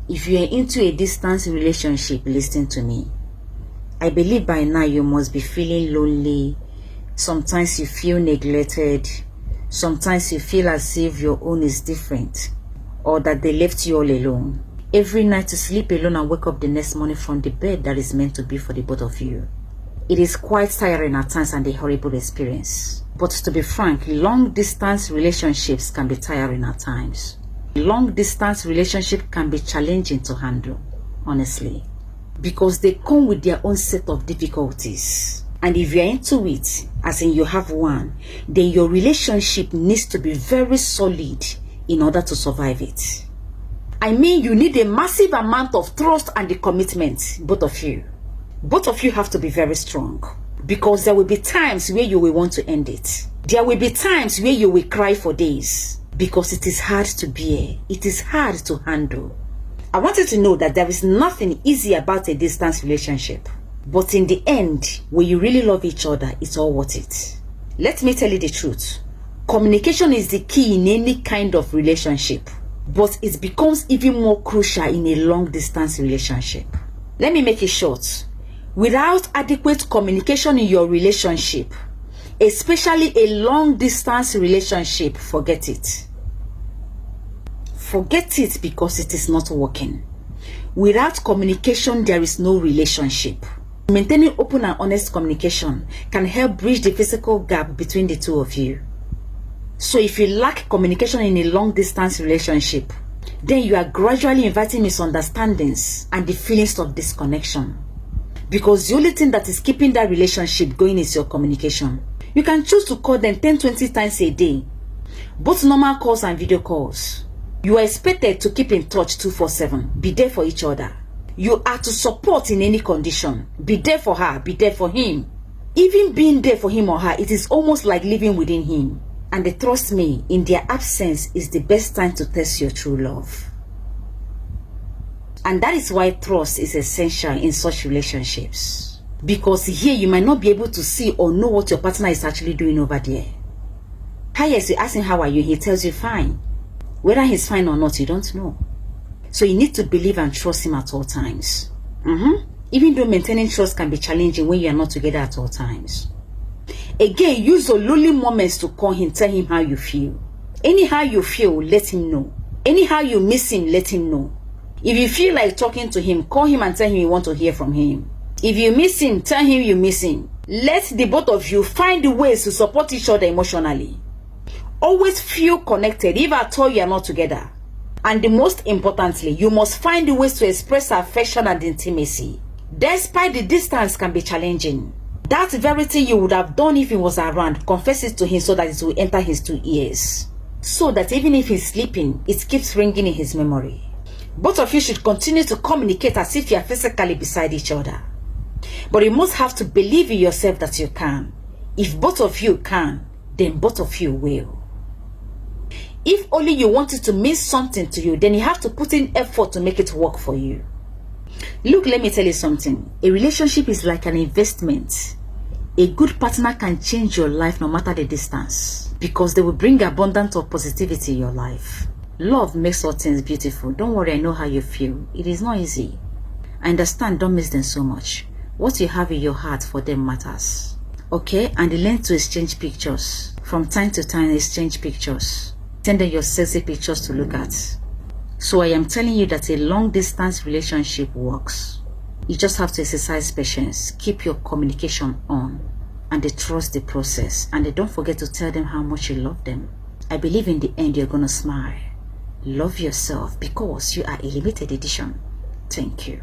If you are into a distance relationship, listen to me. I believe by now you must be feeling lonely. Sometimes you feel neglected. Sometimes you feel as if your own is different, or that they left you all alone. Every night to sleep alone and wake up the next morning from the bed that is meant to be for the both of you. It is quite tiring at times and a horrible experience. But to be frank, long distance relationships can be tiring at times. Long distance relationship can be challenging to handle, honestly, because they come with their own set of difficulties. And if you're into it, as in you have one, then your relationship needs to be very solid in order to survive it. I mean, you need a massive amount of trust and the commitment, both of you. Both of you have to be very strong, because there will be times where you will want to end it. There will be times where you will cry for days, because it is hard to bear. It is hard to handle. I want you to know that there is nothing easy about a distance relationship. But in the end, when you really love each other, it's all worth it. Let me tell you the truth. Communication is the key in any kind of relationship, but it becomes even more crucial in a long distance relationship. Let me make it short. Without adequate communication in your relationship, especially a long distance relationship, forget it. Forget it, because it is not working. Without communication, there is no relationship. Maintaining open and honest communication can help bridge the physical gap between the two of you. So if you lack communication in a long distance relationship, then you are gradually inviting misunderstandings and the feelings of disconnection. Because the only thing that is keeping that relationship going is your communication. You can choose to call them 10-20 times a day, both normal calls and video calls. You are expected to keep in touch 24/7, be there for each other. You are to support in any condition. Be there for her, be there for him. Even being there for him or her, it is almost like living within him. And trust me, in their absence is the best time to test your true love. And that is why trust is essential in such relationships. Because here you might not be able to see or know what your partner is actually doing over there. Highest, you ask him how are you, he tells you fine. Whether he's fine or not, you don't know. So you need to believe and trust him at all times. Even though maintaining trust can be challenging when you are not together at all times. Again, use the lonely moments to call him, tell him how you feel. Anyhow you feel, let him know. Anyhow you miss him, let him know. If you feel like talking to him, call him and tell him you want to hear from him. If you miss him, tell him you miss him. Let the both of you find ways to support each other emotionally. Always feel connected, if at all you are not together. And the most importantly, you must find ways to express affection and intimacy. Despite the distance can be challenging. That very thing you would have done if he was around, confess it to him so that it will enter his 2 ears. So that even if he's sleeping, it keeps ringing in his memory. Both of you should continue to communicate as if you are physically beside each other. But you must have to believe in yourself that you can. If both of you can, then both of you will. If only you want it to mean something to you, then you have to put in effort to make it work for you. Look, let me tell you something. A relationship is like an investment. A good partner can change your life no matter the distance, because they will bring abundance of positivity in your life. Love makes all things beautiful. Don't worry, I know how you feel. It is not easy. I understand, don't miss them so much. What you have in your heart for them matters. Okay? And learn to exchange pictures. From time to time, exchange pictures. Send them your sexy pictures to look at. So I am telling you that a long distance relationship works. You just have to exercise patience, keep your communication on, and they trust the process. And don't forget to tell them how much you love them. I believe in the end you're gonna smile. Love yourself, because you are a limited edition. Thank you.